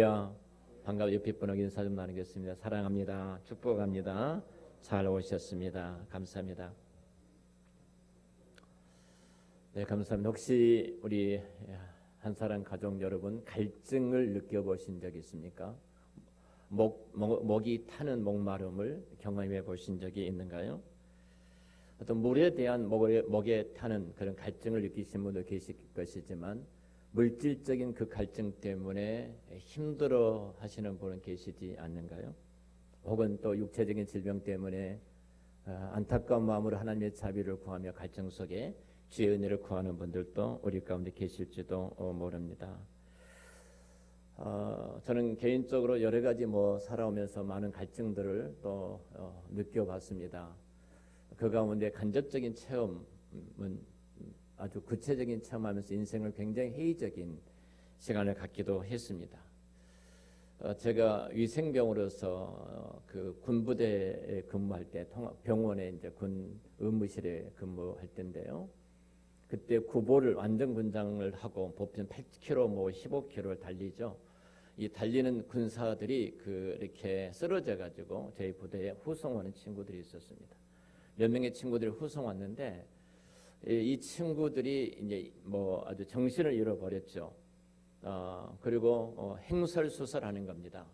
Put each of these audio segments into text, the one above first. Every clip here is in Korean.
할렐루야. 반가워. 옆에 분하고 인사 좀 나누겠습니다. 사랑합니다. 축복합니다. 잘 오셨습니다. 감사합니다. 네, 감사합니다. 혹시 우리 한사랑 가족 여러분 갈증을 느껴보신 적 있습니까? 목이 타는 목마름을 경험해 보신 적이 있는가요? 어떤 물에 대한 목에 타는 그런 갈증을 느끼신 분도 계실 것이지만 물질적인 그 갈증 때문에 힘들어 하시는 분은 계시지 않는가요? 혹은 또 육체적인 질병 때문에 안타까운 마음으로 하나님의 자비를 구하며 갈증 속에 주의 은혜를 구하는 분들도 우리 가운데 계실지도 모릅니다. 저는 개인적으로 여러 가지 살아오면서 많은 갈증들을 또 느껴봤습니다. 그 가운데 간접적인 체험은 아주 구체적인 체험하면서 인생을 굉장히 회의적인 시간을 갖기도 했습니다. 제가 위생병으로서 그 군부대에 근무할 때 병원에 이제 군 의무실에 근무할 때인데요. 그때 구보를 완전 군장을 하고 보편 8km, 15km를 달리죠. 이 달리는 군사들이 이렇게 쓰러져 가지고 저희 부대에 후송하는 친구들이 있었습니다. 몇 명의 친구들이 후송 왔는데 이 친구들이 이제 아주 정신을 잃어버렸죠. 그리고 행설수설하는 겁니다.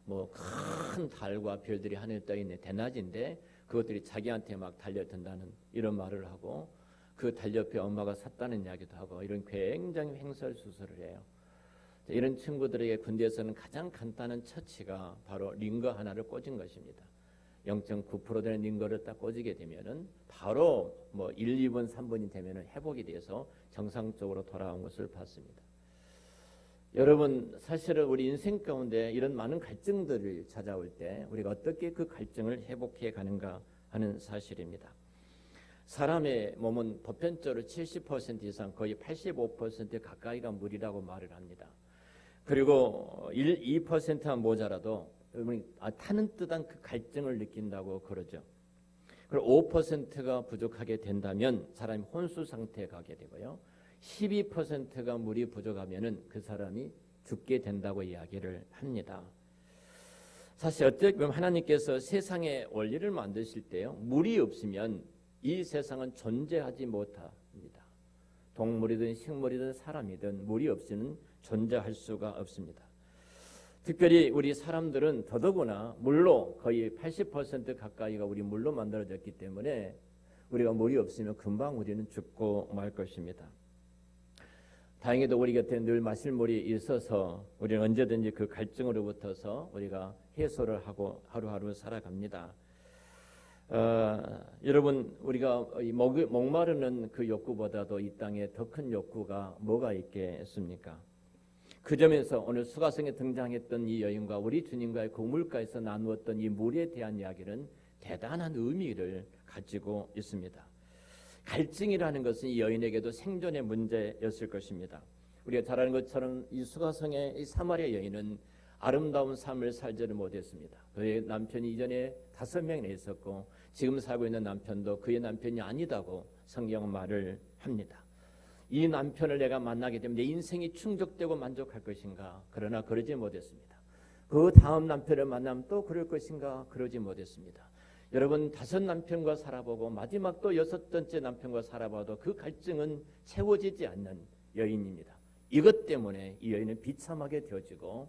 큰 달과 별들이 하늘에 떠 있는 대낮인데 그것들이 자기한테 막 달려든다는 이런 말을 하고 그 달 옆에 엄마가 섰다는 이야기도 하고 이런 굉장히 행설수설을 해요. 이런 친구들에게 군대에서는 가장 간단한 처치가 바로 링거 하나를 꽂은 것입니다. 0.9% 되는 링거를 딱 꽂게 되면은 바로 1, 2분, 3분이 되면은 회복이 돼서 정상적으로 돌아온 것을 봤습니다. 여러분, 사실은 우리 인생 가운데 이런 많은 갈증들을 찾아올 때 우리가 어떻게 그 갈증을 회복해 가는가 하는 사실입니다. 사람의 몸은 보편적으로 70% 이상 거의 85% 가까이가 물이라고 말을 합니다. 그리고 2%가 모자라도 타는 듯한 그 갈증을 느낀다고 그러죠. 그리고 5%가 부족하게 된다면 사람이 혼수 상태에 가게 되고요. 12%가 물이 부족하면은 그 사람이 죽게 된다고 이야기를 합니다. 사실 어떻게 보면 하나님께서 세상의 원리를 만드실 때요, 물이 없으면 이 세상은 존재하지 못합니다. 동물이든 식물이든 사람이든 물이 없이는 존재할 수가 없습니다. 특별히 우리 사람들은 더더구나 물로 거의 80% 가까이가 우리 물로 만들어졌기 때문에 우리가 물이 없으면 금방 우리는 죽고 말 것입니다. 다행히도 우리 곁에 늘 마실 물이 있어서 우리는 언제든지 그 갈증으로부터서 우리가 해소를 하고 하루하루 살아갑니다. 여러분, 우리가 목마르는 그 욕구보다도 이 땅에 더 큰 욕구가 뭐가 있겠습니까? 그 점에서 오늘 수가성에 등장했던 이 여인과 우리 주님과의 고물가에서 나누었던 이 물에 대한 이야기는 대단한 의미를 가지고 있습니다. 갈증이라는 것은 이 여인에게도 생존의 문제였을 것입니다. 우리가 잘 아는 것처럼 이 수가성의 이 사마리아 여인은 아름다운 삶을 살지를 못했습니다. 그의 남편이 이전에 5명이나 있었고 지금 살고 있는 남편도 그의 남편이 아니다고 성경은 말을 합니다. 이 남편을 내가 만나게 되면 내 인생이 충족되고 만족할 것인가? 그러나 그러지 못했습니다. 그 다음 남편을 만나면 또 그럴 것인가? 그러지 못했습니다. 여러분, 5 남편과 살아보고 마지막 또 6번째 남편과 살아봐도 그 갈증은 채워지지 않는 여인입니다. 이것 때문에 이 여인은 비참하게 되어지고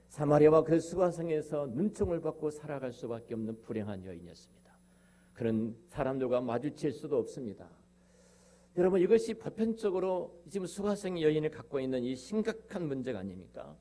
사마리아와 그 수가성에서 눈총을 받고 살아갈 수밖에 없는 불행한 여인이었습니다. 그런 사람들과 마주칠 수도 없습니다. 여러분, 이것이 보편적으로 지금 수가성 여인이 갖고 있는 이 심각한 문제가 아닙니까?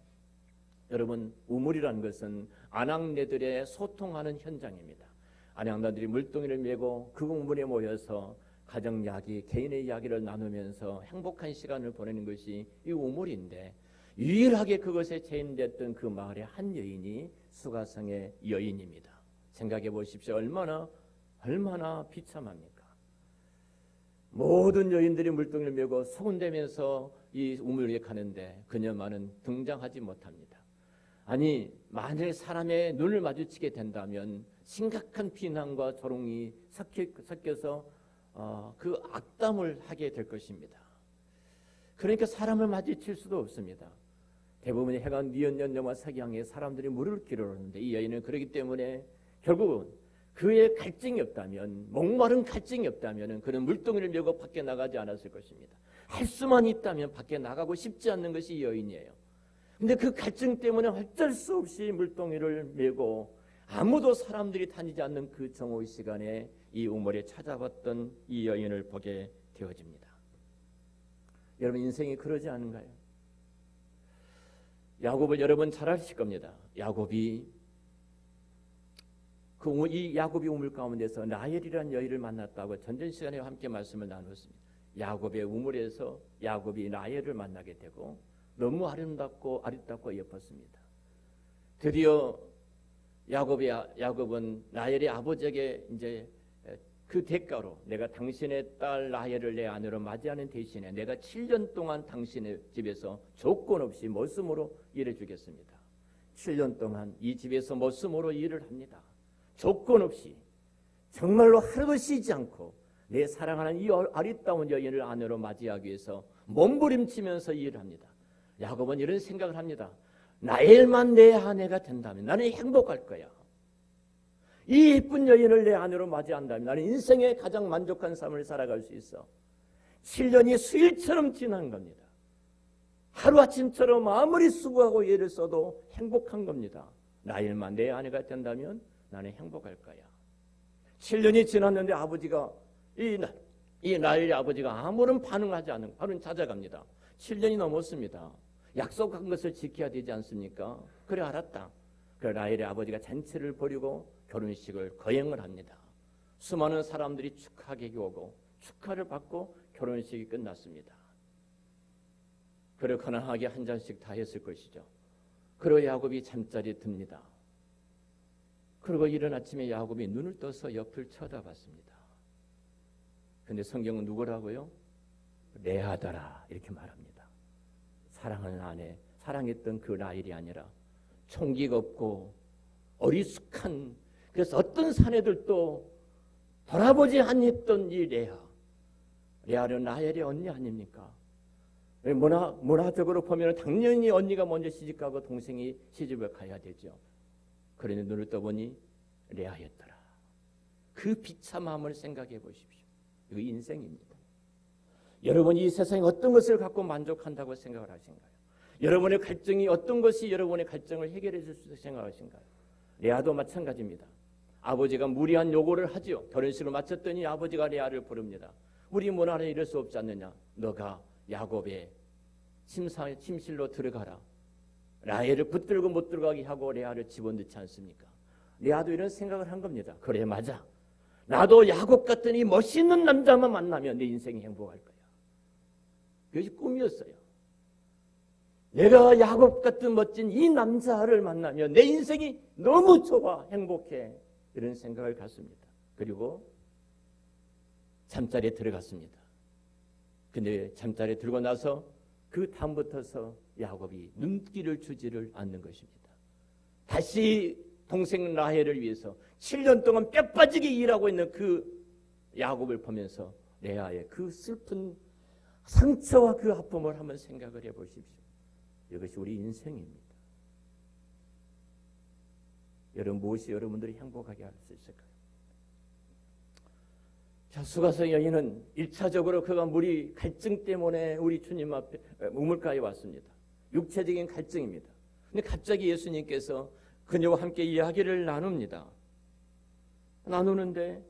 여러분, 우물이라는 것은 아낙네들의 소통하는 현장입니다. 아낙네들이 물동이를 메고 그 우물에 모여서 가정 이야기, 개인의 이야기를 나누면서 행복한 시간을 보내는 것이 이 우물인데 유일하게 그것에 체인됐던 그 마을의 한 여인이 수가성의 여인입니다. 생각해 보십시오. 얼마나 비참합니까? 모든 여인들이 물동이를 메고 소곤대면서 이 우물에 가는데 그녀만은 등장하지 못합니다. 아니, 만일 사람의 눈을 마주치게 된다면 심각한 비난과 조롱이 섞여서 그 악담을 하게 될 것입니다. 그러니까 사람을 마주칠 수도 없습니다. 대부분의 해가 뉘엿뉘엿 석양에 사람들이 물을 길어오는데 이 여인은 그렇기 때문에 결국은 그의 갈증이 없다면, 목마른 갈증이 없다면 그는 물동이를 메고 밖에 나가지 않았을 것입니다. 할 수만 있다면 밖에 나가고 싶지 않는 것이 이 여인이에요. 근데 그 갈증 때문에 어쩔 수 없이 물동이를 메고 아무도 사람들이 다니지 않는 그 정오의 시간에 이 우물에 찾아봤던 이 여인을 보게 되어집니다. 여러분, 인생이 그러지 않은가요? 야곱을 여러분 잘 아실 겁니다. 야곱이 이 야곱이 우물 가운데서 라헬이라는 여인을 만났다고 전전 시간에 함께 말씀을 나눴습니다. 야곱의 우물에서 야곱이 라헬을 만나게 되고 너무 아름답고 예뻤습니다. 드디어 야곱은 라헬의 아버지에게 이제 그 대가로 내가 당신의 딸 라헬을 내 아내로 맞이하는 대신에 내가 7년 동안 당신의 집에서 조건 없이 머슴으로 일해 주겠습니다. 7년 동안 이 집에서 머슴으로 일을 합니다. 조건 없이 정말로 하루도 쉬지 않고 내 사랑하는 이 아리따운 여인을 아내로 맞이하기 위해서 몸부림치면서 일을 합니다. 야곱은 이런 생각을 합니다. 라헬만 내 아내가 된다면 나는 행복할 거야. 이 예쁜 여인을 내 아내로 맞이한다면 나는 인생의 가장 만족한 삶을 살아갈 수 있어. 7년이 수일처럼 지난 겁니다. 하루아침처럼 아무리 수고하고 애를 써도 행복한 겁니다. 라헬만 내 아내가 된다면 나는 행복할 거야. 7년이 지났는데 아버지가 이 라헬의 아버지가 아무런 반응하지 않은 바로 찾아갑니다. 7년이 넘었습니다. 약속한 것을 지켜야 되지 않습니까? 그래, 알았다. 그 라헬의 아버지가 잔치를 벌이고 결혼식을 거행을 합니다. 수많은 사람들이 축하객이 오고 축하를 받고 결혼식이 끝났습니다. 그리고 가난하게 한 잔씩 다 했을 것이죠. 그리고 야곱이 잠자리에 듭니다. 그리고 이른 아침에 야곱이 눈을 떠서 옆을 쳐다봤습니다. 근데 성경은 누구라고요? 레아더라 이렇게 말합니다. 사랑하는 아내, 사랑했던 그 라헬이 아니라 총기가 없고 어리숙한, 그래서 어떤 사내들도 돌아보지 않았던 이 레아는 라헬의 언니 아닙니까? 문화적으로 보면 당연히 언니가 먼저 시집가고 동생이 시집을 가야 되죠. 그런데 눈을 떠보니 레아였더라. 그 비참함을 생각해 보십시오. 이거 인생입니다. 여러분, 이 세상에 어떤 것을 갖고 만족한다고 생각을 하신가요? 여러분의 갈증이 어떤 것이 여러분의 갈증을 해결해 줄 수 있다고 생각하신가요? 레아도 마찬가지입니다. 아버지가 무리한 요구를 하지요. 결혼식을 마쳤더니 아버지가 레아를 부릅니다. 우리 문화에 이럴 수 없지 않느냐? 너가 야곱의 침실로 들어가라. 라헬을 붙들고 못 들어가게 하고 레아를 집어넣지 않습니까? 레아도 이런 생각을 한 겁니다. 그래, 맞아. 나도 야곱 같은 이 멋있는 남자만 만나면 내 인생이 행복할 거야. 그것이 꿈이었어요. 내가 야곱 같은 멋진 이 남자를 만나면 내 인생이 너무 좋아, 행복해. 이런 생각을 갖습니다. 그리고 잠자리에 들어갔습니다. 근데 잠자리에 들고 나서 그 다음부터서 야곱이 눈길을 주지를 않는 것입니다. 다시 동생 라헬을 위해서 7년 동안 뼈 빠지게 일하고 있는 그 야곱을 보면서 레아의 그 슬픈 상처와 그 아픔을 한번 생각을 해보십시오. 이것이 우리 인생입니다. 여러분, 무엇이 여러분들이 행복하게 할 수 있을까요? 자, 수가성 여인은 1차적으로 그가 물이 갈증 때문에 우리 주님 앞에 우물가에 왔습니다. 육체적인 갈증입니다. 근데 갑자기 예수님께서 그녀와 함께 이야기를 나누는데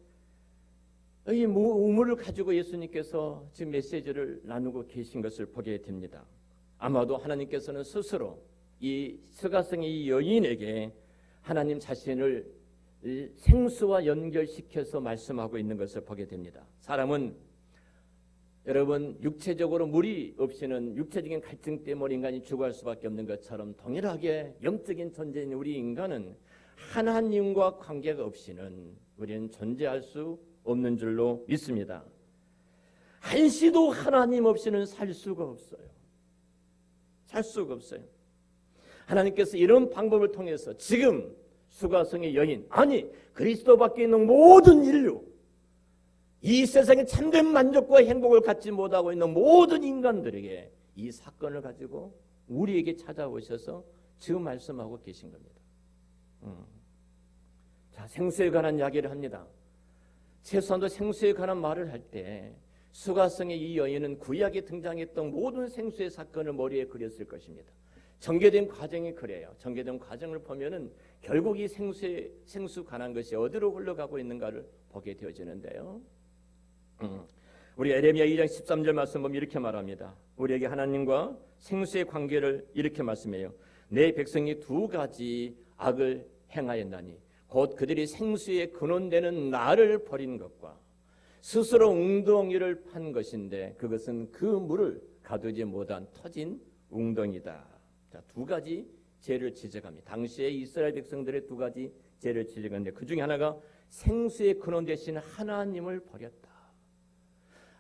이 우물을 가지고 예수님께서 지금 메시지를 나누고 계신 것을 보게 됩니다. 아마도 하나님께서는 스스로 이 수가성의 여인에게 하나님 자신을 생수와 연결시켜서 말씀하고 있는 것을 보게 됩니다. 사람은 여러분, 육체적으로 물이 없이는 육체적인 갈증 때문에 인간이 죽어갈 수밖에 없는 것처럼 동일하게 영적인 존재인 우리 인간은 하나님과 관계가 없이는 우리는 존재할 수 없는 줄로 믿습니다. 한시도 하나님 없이는 살 수가 없어요. 살 수가 없어요. 하나님께서 이런 방법을 통해서 지금 수가성의 여인, 아니 그리스도밖에 있는 모든 인류, 이 세상에 참된 만족과 행복을 갖지 못하고 있는 모든 인간들에게 이 사건을 가지고 우리에게 찾아오셔서 지금 말씀하고 계신 겁니다. 자, 생수에 관한 이야기를 합니다. 최소한도 생수에 관한 말을 할 때 수가성의 이 여인은 구약에 등장했던 모든 생수의 사건을 머리에 그렸을 것입니다. 전개된 과정이 그래요. 전개된 과정을 보면은 결국 이 생수 관한 것이 어디로 흘러가고 있는가를 보게 되어지는데요. 우리 에레미야 2장 13절 말씀 보면 이렇게 말합니다. 우리에게 하나님과 생수의 관계를 이렇게 말씀해요. 내 백성이 두 가지 악을 행하였나니 곧 그들이 생수의 근원되는 나를 버린 것과 스스로 웅덩이를 판 것인데 그것은 그 물을 가두지 못한 터진 웅덩이다. 자, 두 가지 죄를 지적합니다. 당시에 이스라엘 백성들의 두 가지 죄를 지적하는데 그 중에 하나가 생수의 근원 되신 하나님을 버렸다.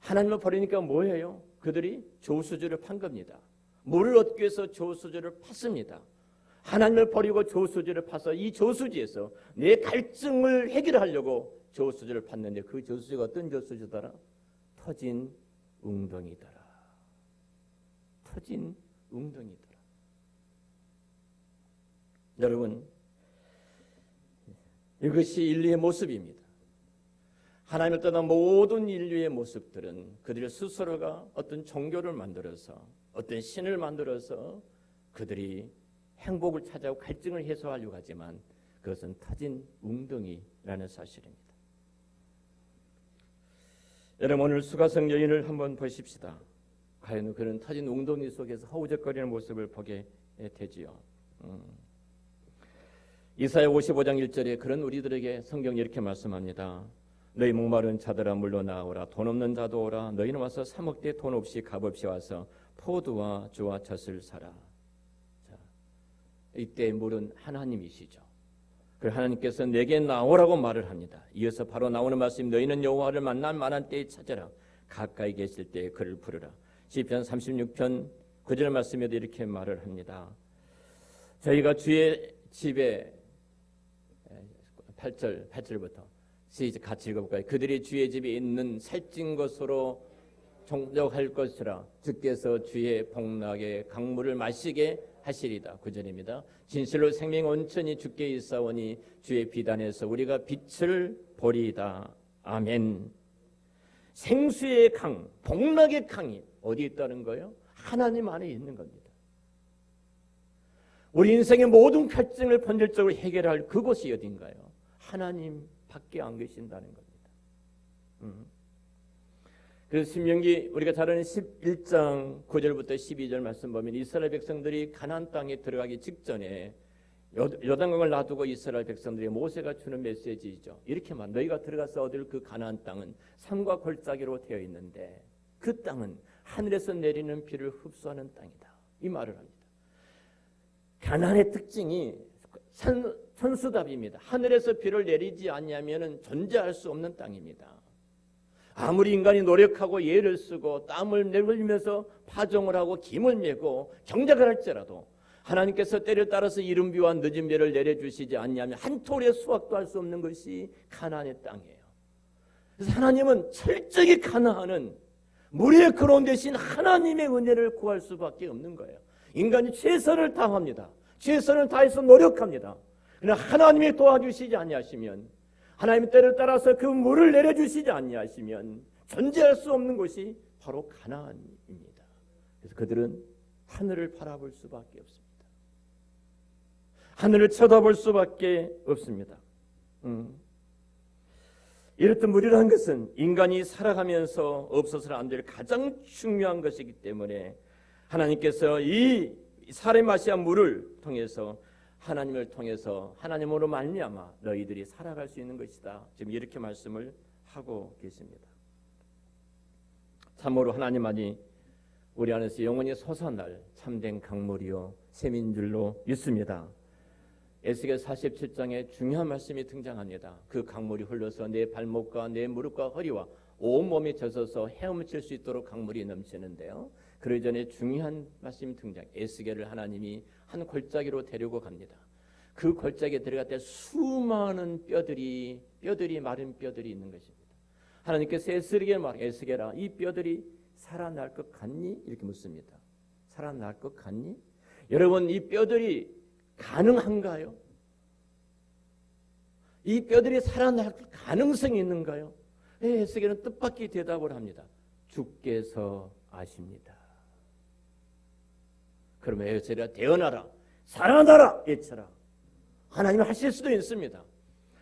하나님을 버리니까 뭐예요? 그들이 저수지를 판 겁니다. 물을 얻기 위해서 저수지를 팠습니다. 하나님을 버리고 저수지를 파서 이 저수지에서 내 갈증을 해결하려고 저수지를 팠는데 그 저수지가 어떤 저수지더라? 터진 웅덩이더라. 터진 웅덩이더라. 여러분, 이것이 인류의 모습입니다. 하나님을 떠난 모든 인류의 모습들은 그들 스스로가 어떤 종교를 만들어서 어떤 신을 만들어서 그들이 행복을 찾아오고 갈증을 해소하려고 하지만 그것은 터진 웅덩이라는 사실입니다. 여러분, 오늘 수가성 여인을 한번 보십시다. 과연 그는 터진 웅덩이 속에서 허우적거리는 모습을 보게 되지요. 이사야 55장 1절에 그런 우리들에게 성경이 이렇게 말씀합니다. 너희 목마른 자들아 물러나오라. 돈 없는 자도 오라. 너희는 와서 사 먹되 돈 없이 값 없이 와서 포도와 주와 젖을 사라. 자, 이때 물은 하나님이시죠. 그 하나님께서 내게 나오라고 말을 합니다. 이어서 바로 나오는 말씀, 너희는 여호와를 만날 만한 때에 찾아라. 가까이 계실 때에 그를 부르라. 시편 36편 9절 말씀에도 이렇게 말을 합니다. 저희가 주의 집에 8절부터 같이 읽어볼까요? 그들이 주의 집에 있는 살찐 것으로 종족할 것이라. 주께서 주의 복락의 강물을 마시게 하시리다. 9절입니다. 진실로 생명 온천이 주께 있사오니 주의 비단에서 우리가 빛을 보리이다. 아멘. 생수의 강, 복락의 강이 어디 있다는 거예요? 하나님 안에 있는 겁니다. 우리 인생의 모든 갈증을 본질적으로 해결할 그곳이 어딘가요? 하나님 밖에 안 계신다는 겁니다. 그래서 신명기 우리가 잘 아는 11장 9절부터 12절 말씀 보면 이스라엘 백성들이 가나안 땅에 들어가기 직전에 요단강을 놔두고 이스라엘 백성들이 모세가 주는 메시지죠. 이렇게 말, 너희가 들어가서 얻을 그 가나안 땅은 산과 골짜기로 되어 있는데 그 땅은 하늘에서 내리는 비를 흡수하는 땅이다. 이 말을 합니다. 가나안의 특징이 천수답입니다. 하늘에서 비를 내리지 않냐면은 존재할 수 없는 땅입니다. 아무리 인간이 노력하고 예를 쓰고 땀을 흘리면서 파종을 하고 김을 메고 경작을 할지라도 하나님께서 때를 따라서 이른 비와 늦은 비를 내려주시지 않냐면 한 톨의 수확도 할 수 없는 것이 가나안의 땅이에요. 그래서 하나님은 철저히 가나안은 물의 근원 되신 하나님의 은혜를 구할 수밖에 없는 거예요. 인간이 최선을 다합니다. 최선을 다해서 노력합니다. 그러나 하나님이 도와주시지 아니하시면, 하나님의 때를 따라서 그 물을 내려주시지 아니하시면 존재할 수 없는 곳이 바로 가나안입니다. 그래서 그들은 하늘을 바라볼 수밖에 없습니다. 하늘을 쳐다볼 수밖에 없습니다. 이렇듯 물이라는 것은 인간이 살아가면서 없어서는 안 될 가장 중요한 것이기 때문에 하나님께서 이 사레마시아 물을 통해서 하나님을 통해서 하나님으로 말미암아 너희들이 살아갈 수 있는 것이다. 지금 이렇게 말씀을 하고 계십니다. 참으로 하나님만이 우리 안에서 영원히 솟아날 참된 강물이요 샘인 줄로 믿습니다. 에스겔 47장에 중요한 말씀이 등장합니다. 그 강물이 흘러서 내 발목과 내 무릎과 허리와 온몸이 젖어서 헤엄칠 수 있도록 강물이 넘치는데요. 그러기 전에 중요한 말씀이 등장. 에스겔을 하나님이 한 골짜기로 데리고 갑니다. 그 골짜기에 들어갈 때 수많은 뼈들이 마른 뼈들이 있는 것입니다. 하나님께서 에스겔에게 말, 에스겔아, 이 뼈들이 살아날 것 같니? 이렇게 묻습니다. 살아날 것 같니? 여러분, 이 뼈들이 가능한가요? 이 뼈들이 살아날 가능성이 있는가요? 해석에는 뜻밖의 대답을 합니다. 주께서 아십니다. 그러면 에스겔아 대언하라, 살아나라 외쳐라. 하나님은 하실 수도 있습니다.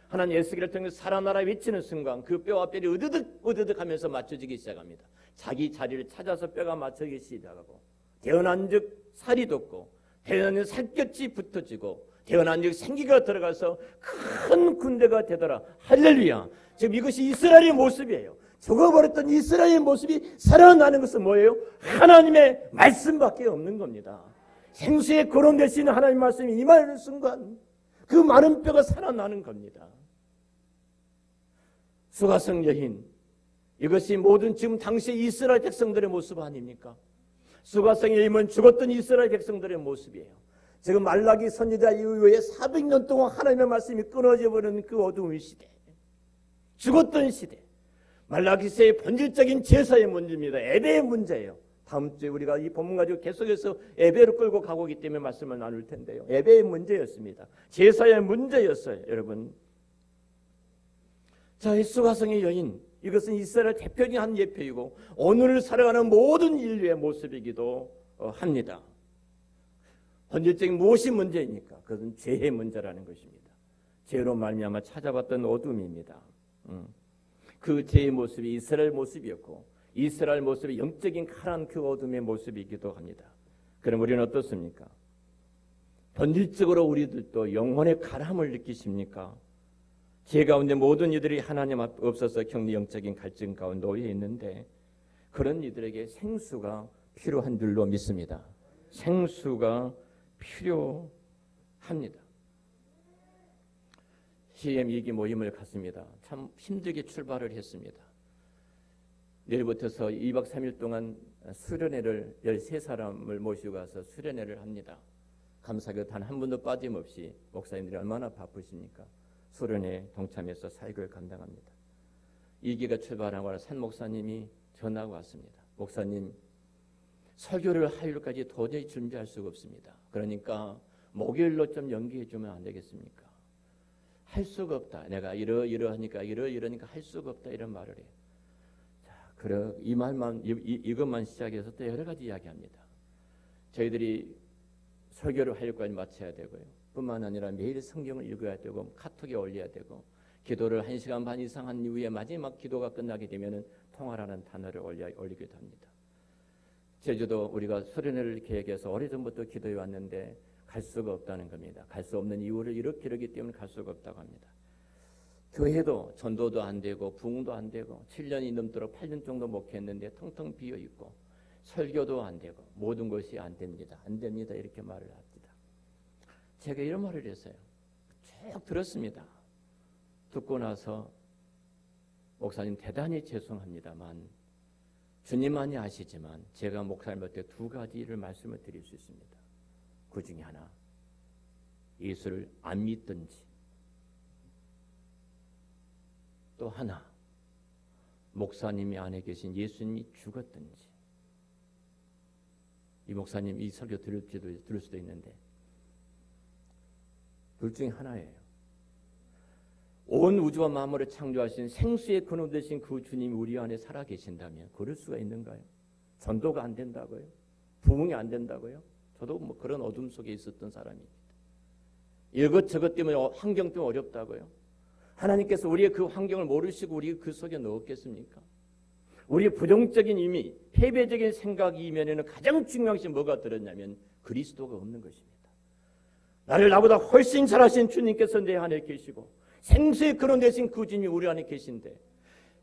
하나님 에스겔을 통해서 살아나라 외치는 순간 그 뼈와 뼈이 으드득 하면서 맞춰지기 시작합니다. 자기 자리를 찾아서 뼈가 맞춰지기 시작하고, 태어난즉 살이 돋고, 태어난즉 살갗이 붙어지고, 태어난즉 생기가 들어가서 큰 군대가 되더라. 할렐루야. 지금 이것이 이스라엘의 모습이에요. 죽어버렸던 이스라엘의 모습이 살아나는 것은 뭐예요? 하나님의 말씀밖에 없는 겁니다. 생수의 거론 되시는 하나님의 말씀이 임하는 순간 그 많은 뼈가 살아나는 겁니다. 수가성 여인, 이것이 모든 지금 당시 이스라엘 백성들의 모습 아닙니까? 수가성 여인은 죽었던 이스라엘 백성들의 모습이에요. 지금 말라기 선지자 이후에 400년 동안 하나님의 말씀이 끊어져 버리는 그 어두운 시대, 죽었던 시대, 말라기서의 본질적인 제사의 문제입니다. 예배의 문제예요. 다음 주에 우리가 이 본문 가지고 계속해서 예배로 끌고 가고 있기 때문에 말씀을 나눌 텐데요. 예배의 문제였습니다. 제사의 문제였어요, 여러분. 자, 이 수가성의 여인, 이것은 이스라엘 대표적인 한 예표이고 오늘 살아가는 모든 인류의 모습이기도 합니다. 본질적인 무엇이 문제입니까? 그것은 죄의 문제라는 것입니다. 죄로 말미암아 찾아왔던 어둠입니다. 그 죄의 모습이 이스라엘 모습이었고, 이스라엘 모습이 영적인 칼한 그 어둠의 모습이기도 합니다. 그럼 우리는 어떻습니까? 본질적으로 우리들도 영혼의 칼함을 느끼십니까? 죄 가운데 모든 이들이 하나님 앞 없어서 겪는 영적인 갈증 가운데 놓여 있는데, 그런 이들에게 생수가 필요한 줄로 믿습니다. 생수가 필요합니다. CM 2기 모임을 갔습니다. 참 힘들게 출발을 했습니다. 내일부터서 2박 3일 동안 수련회를 13사람을 모시고 가서 수련회를 합니다. 감사하게도 단 한 분도 빠짐없이, 목사님들이 얼마나 바쁘십니까? 수련회에 동참해서 사역을 감당합니다. 2기가 출발하고 산 목사님이 전화가 왔습니다. 목사님, 설교를 화요일까지 도저히 준비할 수가 없습니다. 그러니까 목요일로 좀 연기해 주면 안 되겠습니까? 할 수가 없다. 내가 이러하니까 이러니까 할 수가 없다, 이런 말을 해요. 자, 그래 이 말만 이것만 시작해서 또 여러 가지 이야기합니다. 저희들이 설교를 화요일까지 마쳐야 되고요. 뿐만 아니라 매일 성경을 읽어야 되고, 카톡에 올려야 되고, 기도를 1시간 반 이상 한 이후에 마지막 기도가 끝나게 되면은 통화라는 단어를 올리기도 합니다. 제주도 우리가 수련회를 계획해서 오래전부터 기도해 왔는데 갈 수가 없다는 겁니다. 갈 수 없는 이유를 이러기 때문에 갈 수가 없다고 합니다. 교회도 전도도 안 되고 부흥도 안 되고 7년이 넘도록 8년 정도 목회했는데 텅텅 비어 있고, 설교도 안 되고 모든 것이 안 됩니다. 안 됩니다. 이렇게 말을 합니다. 제가 이런 말을 했어요. 쭉 들었습니다. 듣고 나서 목사님 대단히 죄송합니다만, 주님만이 아시지만 제가 목사님한테 2가지를 말씀을 드릴 수 있습니다. 그 중에 하나, 예수를 안 믿든지, 또 하나, 목사님이 안에 계신 예수님이 죽었든지. 이 목사님 이 설교 들을 수도 있는데 둘 중에 하나예요. 온 우주와 만물을 창조하신 생수의 근원 되신 그 주님이 우리 안에 살아 계신다면 그럴 수가 있는가요? 전도가 안 된다고요? 부흥이 안 된다고요? 저도 뭐 그런 어둠 속에 있었던 사람입니다. 이것저것 때문에, 환경 때문에 어렵다고요? 하나님께서 우리의 그 환경을 모르시고 우리 그 속에 넣었겠습니까? 우리의 부정적인 의미, 패배적인 생각 이면에는 가장 중요한 것이 뭐가 들었냐면 그리스도가 없는 것입니다. 나를 나보다 훨씬 잘하신 주님께서 내 안에 계시고, 생수의 근원 되신 그 주님이 우리 안에 계신데,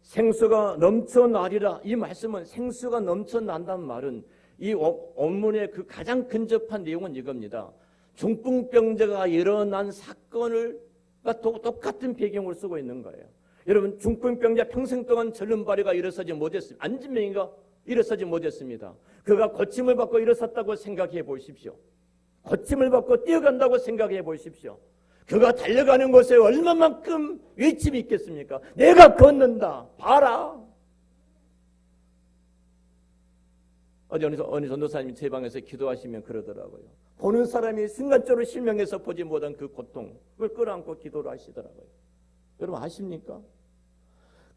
생수가 넘쳐나리라, 이 말씀은 생수가 넘쳐난다는 말은 이 원문의 그 가장 근접한 내용은 이겁니다. 중풍병자가 일어난 사건을 똑같은 배경으로 쓰고 있는 거예요. 여러분, 중풍병자 평생 동안 절름발이가 일어서지 못했습니다. 안진명이가 일어서지 못했습니다. 그가 고침을 받고 일어섰다고 생각해 보십시오. 고침을 받고 뛰어간다고 생각해 보십시오. 그가 달려가는 곳에 얼마만큼 외침이 있겠습니까? 내가 걷는다, 봐라. 어제 어느 전도사님이 제 방에서 기도하시면 그러더라고요. 보는 사람이 순간적으로 실명해서 보지 못한 그 고통을 끌어안고 기도를 하시더라고요. 여러분 아십니까?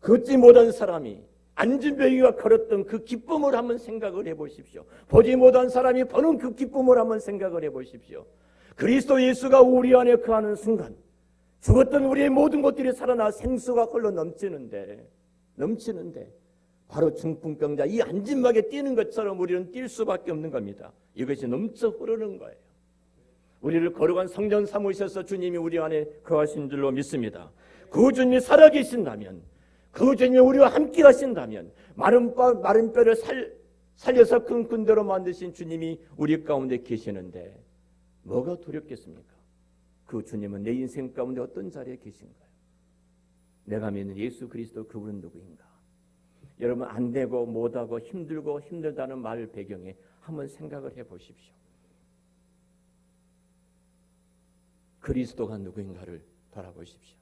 걷지 못한 사람이 안진뱅이가 걸었던 그 기쁨을 한번 생각을 해보십시오. 보지 못한 사람이 보는 그 기쁨을 한번 생각을 해보십시오. 그리스도 예수가 우리 안에 거하는 순간 죽었던 우리의 모든 것들이 살아나 생수가 흘러 넘치는데 바로 중풍병자 이 안진막에 뛰는 것처럼 우리는 뛸 수밖에 없는 겁니다. 이것이 넘쳐 흐르는 거예요. 우리를 거룩한 성전 삼으셔서 주님이 우리 안에 거하신 줄로 믿습니다. 그 주님이 살아계신다면, 그 주님이 우리와 함께 하신다면, 마른 뼈를 살려서 큰 군대로 만드신 주님이 우리 가운데 계시는데 뭐가 두렵겠습니까? 그 주님은 내 인생 가운데 어떤 자리에 계신가요? 내가 믿는 예수 그리스도 그분은 누구인가? 여러분 안 되고 못하고 힘들고 힘들다는 말 배경에 한번 생각을 해보십시오. 그리스도가 누구인가를 돌아보십시오.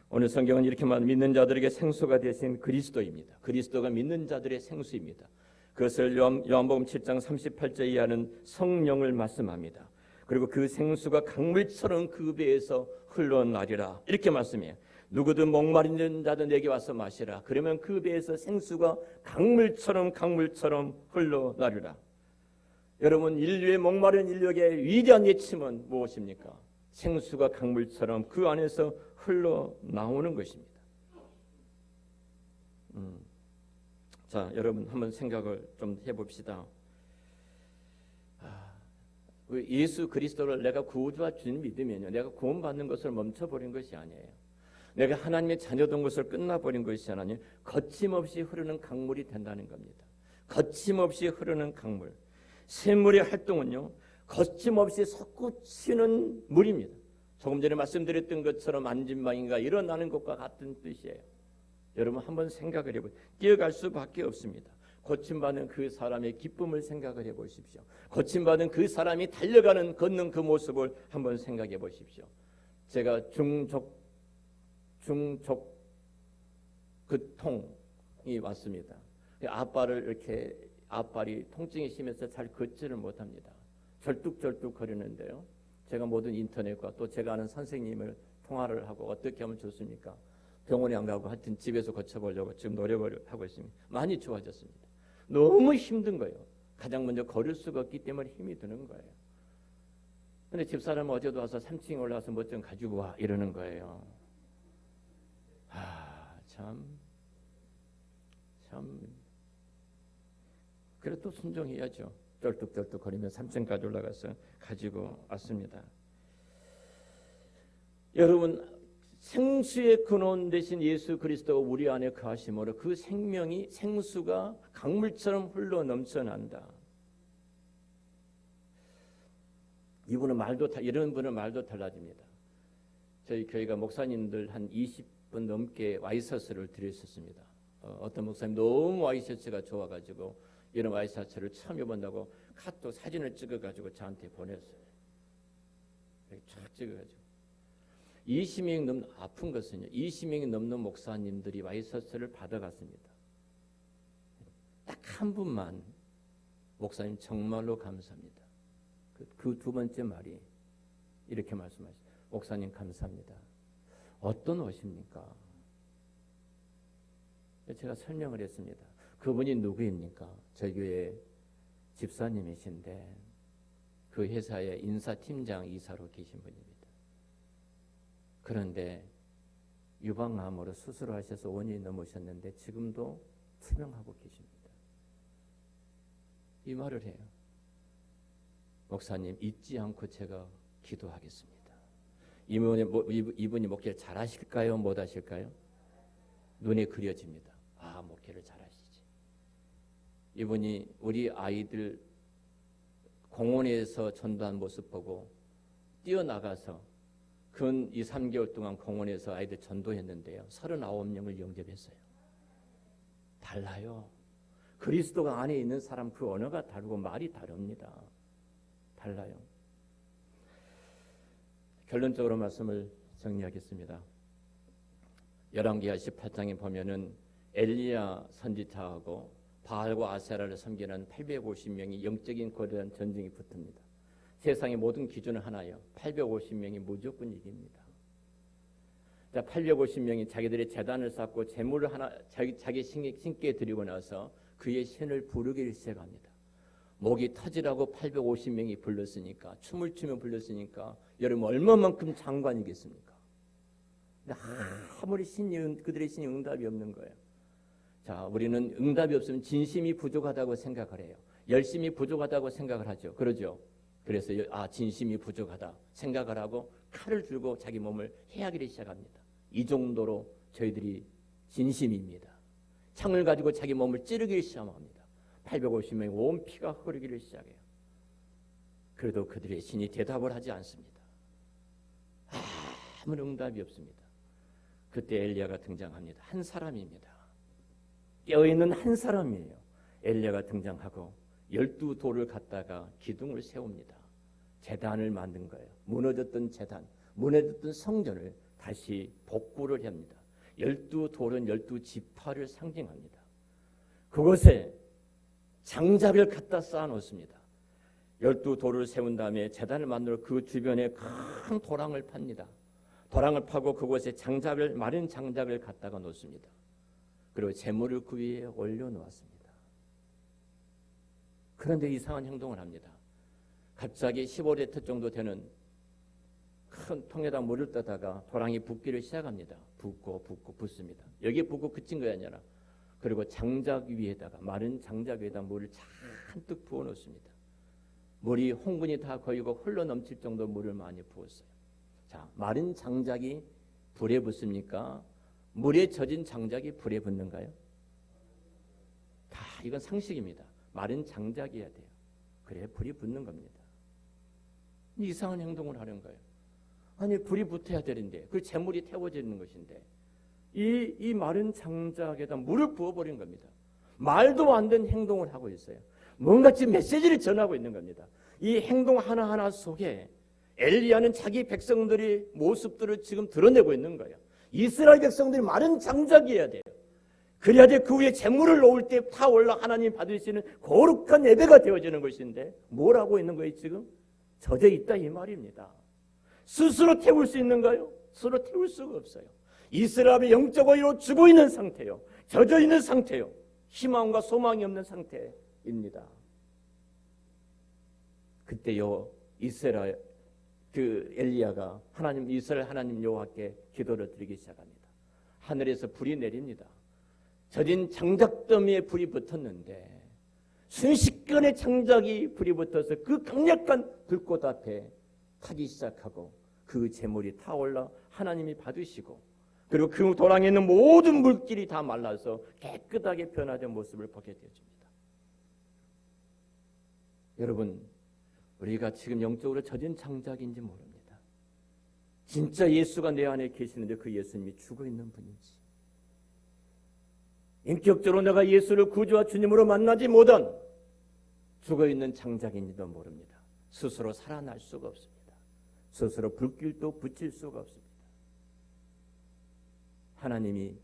오늘 성경은 이렇게 말합니다. 믿는 자들에게 생수가 되신 그리스도입니다. 그리스도가 믿는 자들의 생수입니다. 그것을 요한복음 7장 38절 이하는 성령을 말씀합니다. 그리고 그 생수가 강물처럼 그 배에서 흘러나리라 이렇게 말씀해요. 누구든 목마른 자도 내게 와서 마시라. 그러면 그 배에서 생수가 강물처럼 흘러나리라. 여러분 인류의 목마른 인류에게 위대한 예침은 무엇입니까? 생수가 강물처럼 그 안에서 흘러나오는 것입니다. 자, 여러분 한번 생각을 좀 해봅시다. 예수 그리스도를 내가 구주와 주님 믿으면요, 내가 구원받는 것을 멈춰버린 것이 아니에요. 내가 하나님의 자녀된 것을 끝나버린 것이 아니에요. 거침없이 흐르는 강물이 된다는 겁니다. 거침없이 흐르는 강물. 샘물의 활동은요, 거침없이 솟구치는 물입니다. 조금 전에 말씀드렸던 것처럼 안진방인가 일어나는 것과 같은 뜻이에요. 여러분 한번 생각을 해보세요. 뛰어갈 수밖에 없습니다. 고침받은 그 사람의 기쁨을 생각을 해보십시오. 고침받은 그 사람이 걷는 그 모습을 한번 생각해 보십시오. 제가 중족 그 통이 왔습니다. 앞발이 통증이 심해서 잘 걷지를 못합니다. 절뚝절뚝 거리는데요. 제가 모든 인터넷과 또 제가 아는 선생님을 통화를 하고 어떻게 하면 좋습니까? 병원에 안 가고 하여튼 집에서 고쳐보려고 지금 노력을 하고 있습니다. 많이 좋아졌습니다. 너무 힘든 거예요. 가장 먼저 걸을 수가 없기 때문에 힘이 드는 거예요. 근데 집사람은 어제도 와서 3층에 올라가서 뭐 좀 가지고 와 이러는 거예요. 참 그래 또 순종해야죠. 쩔뚝쩔뚝 거리면 3층까지 올라가서 가지고 왔습니다. 여러분 생수의 근원 되신 예수 그리스도가 우리 안에 거하심으로 그 생수가 강물처럼 흘러 넘쳐난다. 이런 분은 말도 달라집니다. 저희 교회가 목사님들 한 20분 넘게 와이셔츠를 드렸었습니다. 어떤 목사님 너무 와이셔츠가 좋아가지고 이런 와이셔츠를 처음 입어본다고 카톡 사진을 찍어가지고 저한테 보냈어요. 이렇게 쫙 찍어가지고 20명이 넘는 아픈 것은요. 20명이 넘는 목사님들이 와이셔츠를 받아갔습니다. 딱 한 분만 목사님 정말로 감사합니다. 그 두 번째 말이 이렇게 말씀하셨어요. 목사님 감사합니다. 어떤 옷입니까? 제가 설명을 했습니다. 그분이 누구입니까? 저희 교회 집사님이신데 그 회사의 인사팀장 이사로 계신 분입니다. 그런데 유방암으로 수술하셔서 원인이 넘으셨는데 지금도 투명하고 계십니다. 이 말을 해요. 목사님 잊지 않고 제가 기도하겠습니다. 이분이 목회를 잘하실까요? 못하실까요? 눈에 그려집니다. 목회를 잘하시지. 이분이 우리 아이들 공원에서 전도한 모습 보고 뛰어나가서 근 2, 3개월 동안 공원에서 아이들 전도했는데요. 39명을 영접했어요. 달라요. 그리스도가 안에 있는 사람 그 언어가 다르고 말이 다릅니다. 달라요. 결론적으로 말씀을 정리하겠습니다. 열왕기하 18장에 보면은 엘리야 선지자하고 바알과 아세라를 섬기는 850명이 영적인 거대한 전쟁이 붙습니다. 세상의 모든 기준은 하나예요. 850명이 무조건 이깁니다. 850명이 자기들의 제단을 쌓고 제물을 하나 자기 신께 드리고 나서 그의 신을 부르기를 시작합니다. 목이 터지라고 850명이 불렀으니까, 춤을 추며 불렀으니까 여러분 얼마만큼 장관이겠습니까? 근데 아무리 그들의 신이 응답이 없는 거예요. 자, 우리는 응답이 없으면 진심이 부족하다고 생각을 해요. 열심히 부족하다고 생각을 하죠. 그러죠. 그래서 진심이 부족하다 생각을 하고 칼을 들고 자기 몸을 해하기를 시작합니다. 이 정도로 저희들이 진심입니다. 창을 가지고 자기 몸을 찌르기를 시작합니다. 850명의 온 피가 흐르기를 시작해요. 그래도 그들의 신이 대답을 하지 않습니다. 아무 응답이 없습니다. 그때 엘리야가 등장합니다. 한 사람입니다. 깨어있는 한 사람이에요. 엘리야가 등장하고 12돌을 갖다가 기둥을 세웁니다. 제단을 만든 거예요. 무너졌던 제단, 무너졌던 성전을 다시 복구를 합니다. 12돌은 12지파를 상징합니다. 그곳에 장작을 갖다 쌓아놓습니다. 12돌을 세운 다음에 제단을 만들어 그 주변에 큰 도랑을 팝니다. 도랑을 파고 그곳에 마른 장작을 갖다가 놓습니다. 그리고 제물을 그 위에 올려놓았습니다. 그런데 이상한 행동을 합니다. 갑자기 15리터 정도 되는 큰 통에다 물을 떠다가 도랑이 붓기를 시작합니다. 붓고 붓습니다. 여기에 붓고 그친 거 아니라 그리고 마른 장작 위에다 물을 잔뜩 부어 놓습니다. 물이 홍분이 다 고이고 흘러 넘칠 정도 물을 많이 부었어요. 자, 마른 장작이 불에 붙습니까? 물에 젖은 장작이 불에 붙는가요? 이건 상식입니다. 마른 장작이어야 돼요. 그래야 불이 붙는 겁니다. 이상한 행동을 하는 거예요. 아니, 불이 붙어야 되는데 그 재물이 태워지는 것인데 이 마른 장작에다 물을 부어버린 겁니다. 말도 안 되는 행동을 하고 있어요. 뭔가 지금 메시지를 전하고 있는 겁니다. 이 행동 하나하나 속에 엘리야는 자기 백성들의 모습들을 지금 드러내고 있는 거예요. 이스라엘 백성들이 마른 장작이어야 돼요. 그래야 그 위에 재물을 놓을 때 타올라 하나님 받으시는 거룩한 예배가 되어지는 것인데 뭘 하고 있는 거예요 지금? 젖어 있다 이 말입니다. 스스로 태울 수 있는가요? 스스로 태울 수가 없어요. 이스라엘의 영적 어이로 죽어 있는 상태요. 젖어 있는 상태요. 희망과 소망이 없는 상태입니다. 그때요 이스라엘 엘리야가 이스라엘 하나님 여호와께 기도를 드리기 시작합니다. 하늘에서 불이 내립니다. 젖은 장작더미에 불이 붙었는데 순식간에 장작이 불이 붙어서 그 강력한 불꽃 앞에 타기 시작하고 그 재물이 타올라 하나님이 받으시고 그리고 그 도랑에 있는 모든 물길이 다 말라서 깨끗하게 변화된 모습을 보게 되어집니다. 여러분, 우리가 지금 영적으로 젖은 장작인지 모릅니다. 진짜 예수가 내 안에 계시는데 그 예수님이 죽어 있는 분인지, 인격적으로 내가 예수를 구주와 주님으로 만나지 못한 죽어 있는 장작인지도 모릅니다. 스스로 살아날 수가 없습니다. 스스로 불길도 붙일 수가 없습니다. 하나님이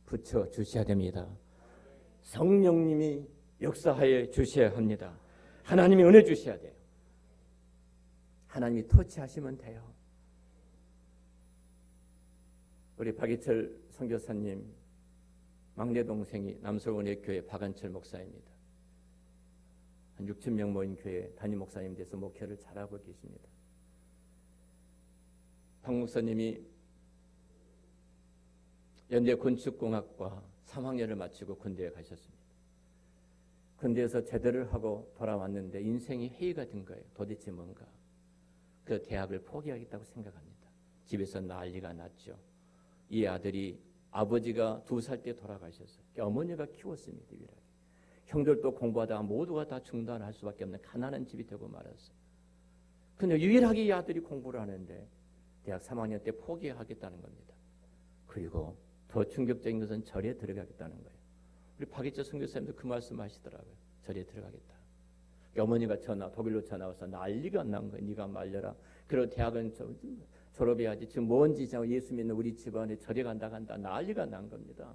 붙여 주셔야 됩니다. 성령님이 역사하여 주셔야 합니다. 하나님이 은혜 주셔야 돼요. 하나님이 터치하시면 돼요. 우리 박이철 선교사님 막내 동생이 남서원의교회 박한철 목사입니다. 한 6,000명 모인 교회 담임 목사님 돼서 목회를 잘하고 계십니다. 박 목사님이 연대 건축공학과 3학년을 마치고 군대에 가셨습니다. 군대에서 제대를 하고 돌아왔는데 인생이 회의가 된 거예요. 도대체 뭔가. 그 대학을 포기하겠다고 생각합니다. 집에서 난리가 났죠. 이 아들이 아버지가 2살 때 돌아가셨어요. 어머니가 키웠습니다. 유일하게. 형들도 공부하다가 모두가 다 중단할 수밖에 없는 가난한 집이 되고 말았어요. 근데 유일하게 이 아들이 공부를 하는데 대학 3학년 때 포기하겠다는 겁니다. 그리고 더 충격적인 것은 절에 들어가겠다는 거예요. 우리 박이철 선교사님도 그 말씀 하시더라고요. 절에 들어가겠다. 어머니가 독일로 전화 와서 난리가 난 거예요. 네가 말려라. 그리고 대학은 졸업해야지. 지금 뭔 짓이냐고 예수 믿는 우리 집안에 절에 간다 난리가 난 겁니다.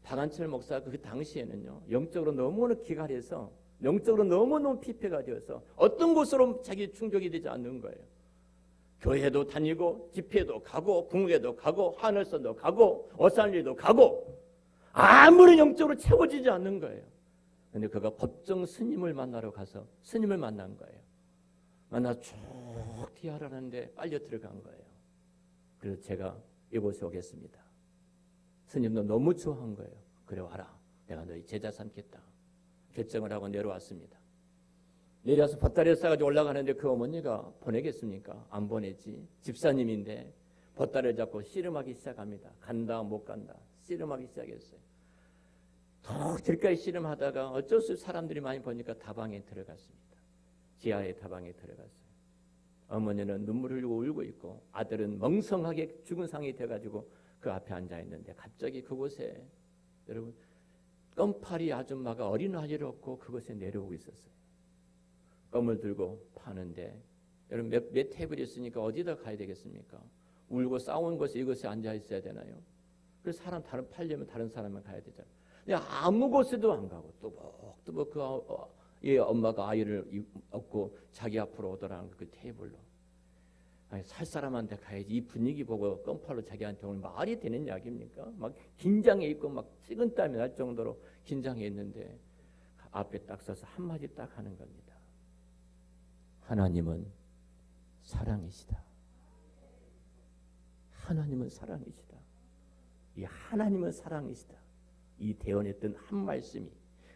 박한철 목사가 그 당시에는요, 영적으로 너무나 기갈해서 영적으로 너무너무 피폐가 되어서 어떤 곳으로 자기 충족이 되지 않는 거예요. 교회도 다니고 집회도 가고 궁회도 가고 하늘선도 가고 어산리도 가고 아무런 영적으로 채워지지 않는 거예요. 그런데 그가 법정 스님을 만나러 가서 스님을 만난 거예요. 만나 쭉 대화하는데 빨려 들어간 거예요. 그래서 제가 이곳에 오겠습니다. 스님도 너무 좋아한 거예요. 그래 와라. 내가 너희 제자 삼겠다. 결정을 하고 내려왔습니다. 내려와서 보따리를 싸가지고 올라가는데 그 어머니가 보내겠습니까? 안 보내지. 집사님인데 보따리를 잡고 씨름하기 시작합니다. 간다 못 간다. 씨름하기 시작했어요. 더 길까지 씨름하다가 어쩔 수 없이 사람들이 많이 보니까 다방에 들어갔습니다. 지하의 다방에 들어갔어요. 어머니는 눈물을 흘리고 울고 있고 아들은 멍성하게 죽은 상이 돼가지고 그 앞에 앉아 있는데 갑자기 그곳에 여러분 껌파리 아줌마가 어린 아이를 얻고 그곳에 내려오고 있었어요. 껌을 들고 파는데 여러분 몇 테이블이 있으니까 어디다 가야 되겠습니까? 울고 싸운 곳에 이곳에 앉아 있어야 되나요? 그래서 사람 다른 팔려면 다른 사람만 가야 되잖아요. 근데 아무 곳에도 안 가고 또박또박 그 엄마가 아이를 얻고 자기 앞으로 오더라는 그 테이블로. 아니, 살 사람한테 가야지. 이 분위기 보고 껌팔로 자기한테 오늘 말이 되는 이야기입니까? 막 긴장해 있고 막 식은땀이 날 정도로 긴장해 있는데 앞에 딱 서서 한마디 딱 하는 겁니다. 하나님은 사랑이시다. 하나님은 사랑이시다. 이 하나님은 사랑이시다. 이 대언했던 한 말씀이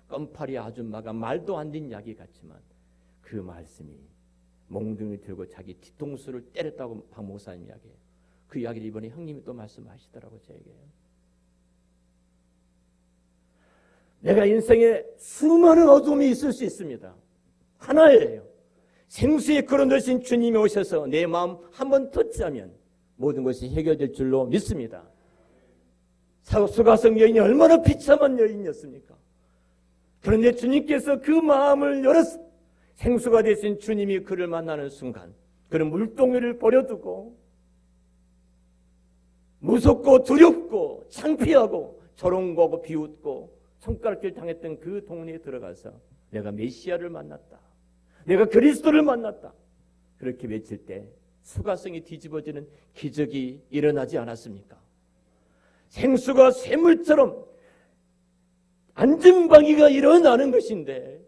껌파리 아줌마가 말도 안 되는 이야기 같지만 그 말씀이 몽둥이 들고 자기 뒤통수를 때렸다고 박 목사님 이야기해요. 그 이야기를 이번에 형님이 또 말씀하시더라고 저에게. 내가 인생에 수많은 어둠이 있을 수 있습니다. 하나예요. 생수에 걸어넣으신 주님이 오셔서 내 마음 한번 터치하면 모든 것이 해결될 줄로 믿습니다. 수가성 여인이 얼마나 비참한 여인이었습니까? 그런데 주님께서 그 마음을 열어서 생수가 되신 주님이 그를 만나는 순간 그는 물동이를 버려두고 무섭고 두렵고 창피하고 조롱하고 비웃고 손가락질 당했던 그 동네에 들어가서 내가 메시아를 만났다. 내가 그리스도를 만났다. 그렇게 외칠 때 수가성이 뒤집어지는 기적이 일어나지 않았습니까? 생수가 샘물처럼 안진방위가 일어나는 것인데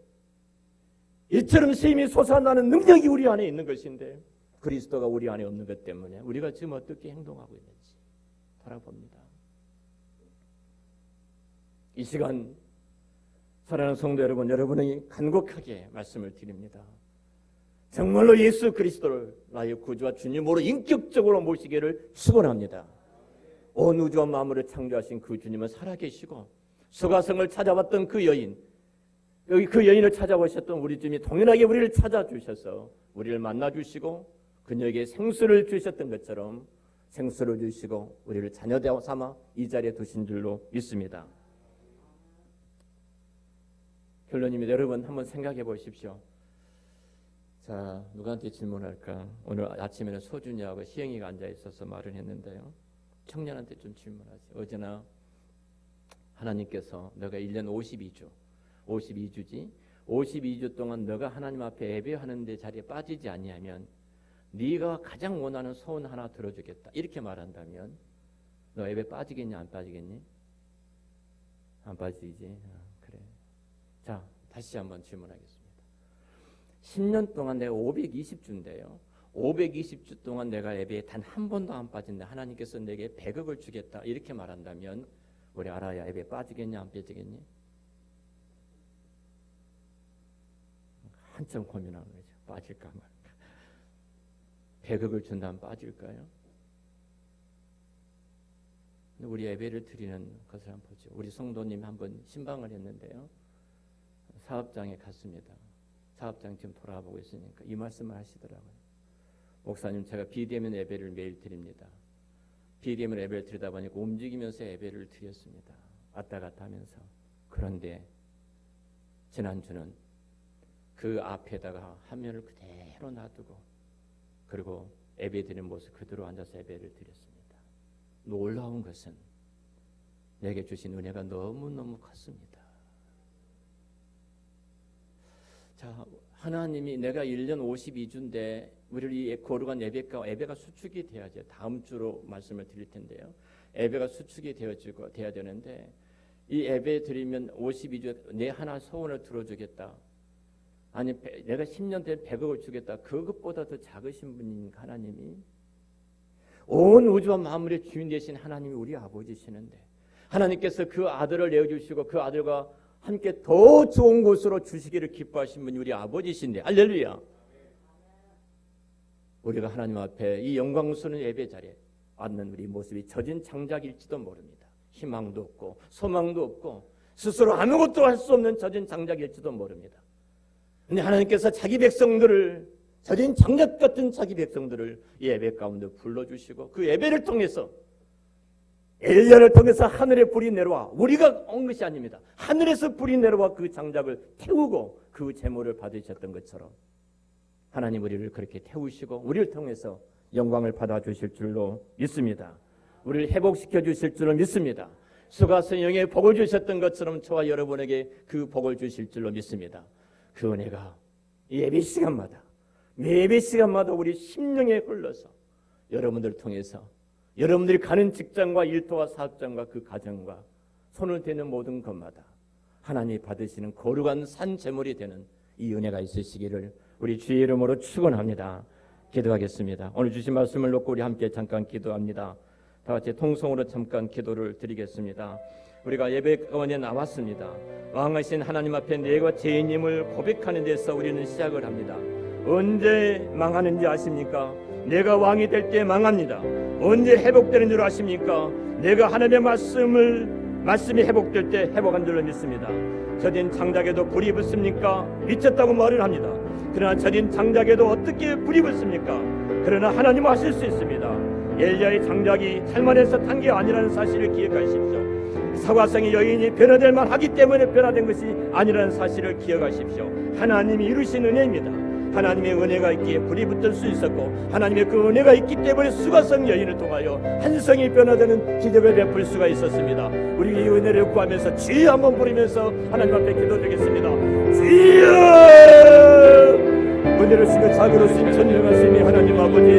이처럼 샘이 솟아나는 능력이 우리 안에 있는 것인데 그리스도가 우리 안에 없는 것 때문에 우리가 지금 어떻게 행동하고 있는지 돌아봅니다. 이 시간 사랑하는 성도 여러분, 여러분이 간곡하게 말씀을 드립니다. 정말로 예수 그리스도를 나의 구주와 주님으로 인격적으로 모시기를 축원합니다. 온 우주와 만물을 창조하신 그 주님은 살아계시고 수가성을 찾아왔던 그 여인, 여기 그 여인을 찾아보셨던 우리 주님이 동일하게 우리를 찾아주셔서 우리를 만나주시고 그녀에게 생수를 주셨던 것처럼 생수를 주시고 우리를 자녀 삼아 이 자리에 두신 줄로 믿습니다. 결론입니다. 여러분 한번 생각해 보십시오. 자, 누구한테 질문할까? 오늘 아침에는 소준이하고 시영이가 앉아 있어서 말을 했는데요. 청년한테 좀 질문하세요. 어제나 하나님께서 너가 1년 52주지 52주 동안 너가 하나님 앞에 예배하는 데 자리에 빠지지 아니하면 네가 가장 원하는 소원 하나 들어주겠다. 이렇게 말한다면 너 예배 빠지겠니? 안 빠지겠니? 안 빠지지. 그래. 자, 다시 한번 질문하겠습니다. 10년 동안 내가 520주인데요. 520주 동안 내가 예배에 단 한 번도 안 빠진다. 하나님께서 내게 100억을 주겠다. 이렇게 말한다면 우리 알아야 예배 빠지겠냐 안 빠지겠니? 한참 고민하는 거죠. 빠질까 말까. 100억을 준다면 빠질까요? 우리 예배를 드리는 것을 한번 보죠. 우리 성도님 한번 신방을 했는데요. 사업장에 갔습니다. 사업장 지금 돌아보고 있으니까 이 말씀을 하시더라고요. 목사님, 제가 비대면 예배를 매일 드립니다. 비대면 예배를 드리다 보니까 움직이면서 예배를 드렸습니다. 왔다 갔다 하면서. 그런데 지난주는 그 앞에다가 화면을 그대로 놔두고 그리고 예배 드리는 모습 그대로 앉아서 예배를 드렸습니다. 놀라운 것은 내게 주신 은혜가 너무너무 컸습니다. 자, 하나님이 내가 1년 52주인데 우리를 이 거룩한 예배가 수축이 돼야죠. 다음 주로 말씀을 드릴 텐데요. 예배가 수축이 돼야 되는데 이 예배 드리면 52주 내 하나 소원을 들어주겠다. 아니 내가 10년 된 100억을 주겠다. 그것보다 더 작으신 분인 하나님이 온 우주와 만물의 주인 되신 하나님이 우리 아버지시는데 하나님께서 그 아들을 내어주시고 그 아들과 함께 더 좋은 곳으로 주시기를 기뻐하신 분이 우리 아버지신데 할렐루야. 우리가 하나님 앞에 이 영광스러운 예배 자리에 앉는 우리 모습이 젖은 장작일지도 모릅니다. 희망도 없고 소망도 없고 스스로 아무것도 할 수 없는 젖은 장작일지도 모릅니다. 그런데 하나님께서 자기 백성들을 젖은 장작 같은 자기 백성들을 예배 가운데 불러주시고 그 예배를 통해서 엘리야를 통해서 하늘에 불이 내려와 우리가 온 것이 아닙니다. 하늘에서 불이 내려와 그 장작을 태우고 그 제물을 받으셨던 것처럼 하나님 우리를 그렇게 태우시고 우리를 통해서 영광을 받아주실 줄로 믿습니다. 우리를 회복시켜 주실 줄로 믿습니다. 수가성령의 복을 주셨던 것처럼 저와 여러분에게 그 복을 주실 줄로 믿습니다. 그 은혜가 예배 시간마다 매 예배 시간마다 우리 심령에 흘러서 여러분들을 통해서 여러분들이 가는 직장과 일터와 사업장과 그 가정과 손을 대는 모든 것마다 하나님이 받으시는 거룩한 산 제물이 되는 이 은혜가 있으시기를 우리 주의 이름으로 축원합니다. 기도하겠습니다. 오늘 주신 말씀을 놓고 우리 함께 잠깐 기도합니다. 다 같이 통성으로 잠깐 기도를 드리겠습니다. 우리가 예배원에 나왔습니다. 왕하신 하나님 앞에 내가 죄인임을 고백하는 데서 우리는 시작을 합니다. 언제 망하는지 아십니까? 내가 왕이 될 때 망합니다. 언제 회복되는 줄 아십니까? 내가 하나님의 말씀이 회복될 때 회복한 줄로 믿습니다. 젖은 장작에도 불이 붙습니까? 미쳤다고 말을 합니다. 그러나 젖은 장작에도 어떻게 불이 붙습니까? 그러나 하나님은 하실 수 있습니다. 엘리야의 장작이 탈만해서 탄 게 아니라는 사실을 기억하십시오. 사과성의 여인이 변화될 만하기 때문에 변화된 것이 아니라는 사실을 기억하십시오. 하나님이 이루신 은혜입니다. 하나님의 은혜가 있기에 불이 붙을 수 있었고 하나님의 그 은혜가 있기 때문에 수가성 여인을 통하여 한 성이 변화되는 기적을 베풀 수가 있었습니다. 우리 이 은혜를 구하면서 주여 한번 부르면서 하나님 앞에 기도드리겠습니다. 주여 은혜를 주시고 자비로 주신 전능하신 하나님 아버지,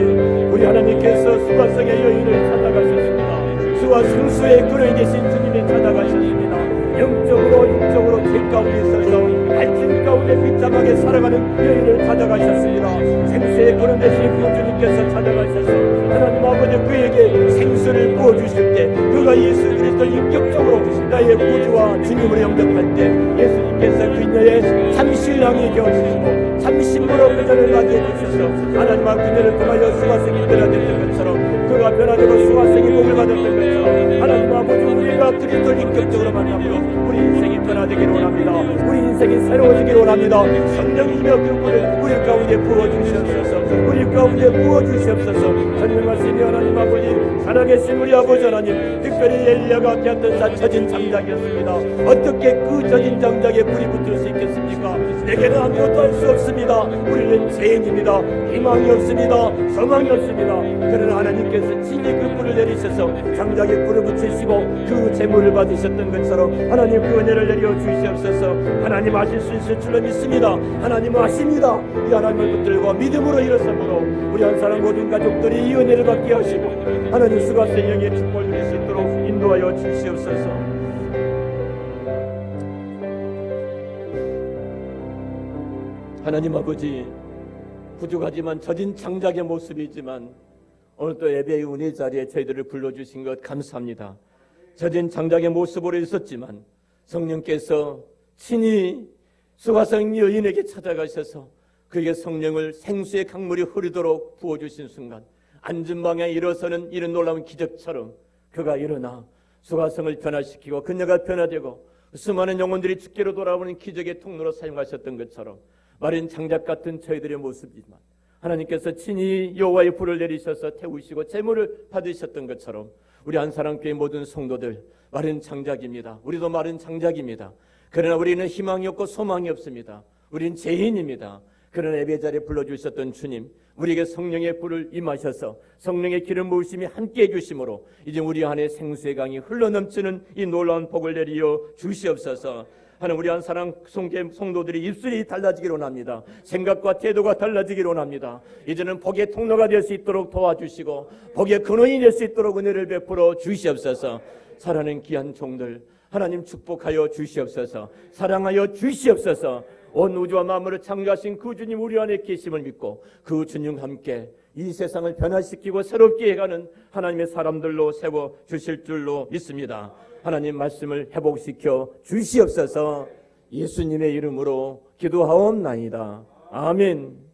우리 하나님께서 수가성의 여인을 찾아가셨습니다. 수와 승수의 그로에 계신 주님이 찾아가셨습니다. 영적으로 육적으로 길 가운데 있어서 갈증 가운데 비참하게 살아가는 여인을 찾아가셨습니다. 생수의 그런 대신 그 주님께서 찾아가셔서 하나님 아버지 그에게 생수를 부어주실 때 그가 예수 그리스도를 인격적으로 나의 구주와 주님으로 영접할 때 예수님께서 그녀의 참신랑이 되어주시고 참신부로 그녀를 나게 해주셔서 하나님 앞 그녀를 통하여 수가성이 변화됐던 것처럼 그가 변화되고 수가성이 복을 받았던 것처럼 하나님 아버지 우리가 그리스도를 인격적으로 만나고 우리 인생이 변화되기를 원합니다. 우리 인생이 새로워지기를 원합니다. 성령이며 그 불을 우리 가운데 부어주시옵소서. 우리 가운데 부어주시옵소서. 전능하신 하나님 아버지, 살아계신 우리 아버지 하나님, 특별히 엘리야가 되었던 자 젖은 장작이었습니다. 어떻게 그 젖은 장작에 불이 붙을 수 있겠습니까? 내게는 아무것도 할 수 없습니다. 우리는 죄인입니다. 희망이 없습니다. 소망이 없습니다. 그러나 하나님께서 친히 그 불을 내리셔서 장작에 불을 붙이시고 그 제물을 받으셨던 것처럼 하나님 그 은혜를 내려 주시옵소서. 하나님 아실 수 있을 줄로 믿습니다. 하나님은 아십니다. 이 하나님을 붙들고 믿음으로 일어서므로 우리 한 사람 모든 가족들이 이 은혜를 받게 하시고 하나님 수고하신 영의 축복을 누릴 수 있도록 인도하여 주시옵소서. 하나님 아버지, 부족하지만 젖은 장작의 모습이지만 오늘 또 예배의 은혜 자리에 저희들을 불러주신 것 감사합니다. 젖은 장작의 모습으로 있었지만 성령께서 친히 수가성 여인에게 찾아가셔서 그에게 성령을 생수의 강물이 흐르도록 부어주신 순간 앉은 방에 일어서는 이런 놀라운 기적처럼 그가 일어나 수가성을 변화시키고 그녀가 변화되고 수많은 영혼들이 주께로 돌아오는 기적의 통로로 사용하셨던 것처럼 마른 장작 같은 저희들의 모습이지만 하나님께서 친히 여호와의 불을 내리셔서 태우시고 제물을 받으셨던 것처럼 우리 한사랑교회 모든 성도들 마른 장작입니다. 우리도 마른 장작입니다. 그러나 우리는 희망이 없고 소망이 없습니다. 우리는 죄인입니다. 그러나 예배 자리에 불러주셨던 주님, 우리에게 성령의 불을 임하셔서 성령의 기름 부으심이 함께 해주심으로 이제 우리 안에 생수의 강이 흘러넘치는 이 놀라운 복을 내리어 주시옵소서. 하나님, 우리 한 사랑 성도들이 입술이 달라지기를 원합니다. 생각과 태도가 달라지기를 원합니다. 이제는 복의 통로가 될 수 있도록 도와주시고 복의 근원이 될 수 있도록 은혜를 베풀어 주시옵소서. 사랑하는 귀한 종들, 하나님 축복하여 주시옵소서. 사랑하여 주시옵소서. 온 우주와 만물을 창조하신 그 주님 우리 안에 계심을 믿고 그 주님과 함께 이 세상을 변화시키고 새롭게 해가는 하나님의 사람들로 세워주실 줄로 믿습니다. 하나님 말씀을 회복시켜 주시옵소서. 예수님의 이름으로 기도하옵나이다. 아멘.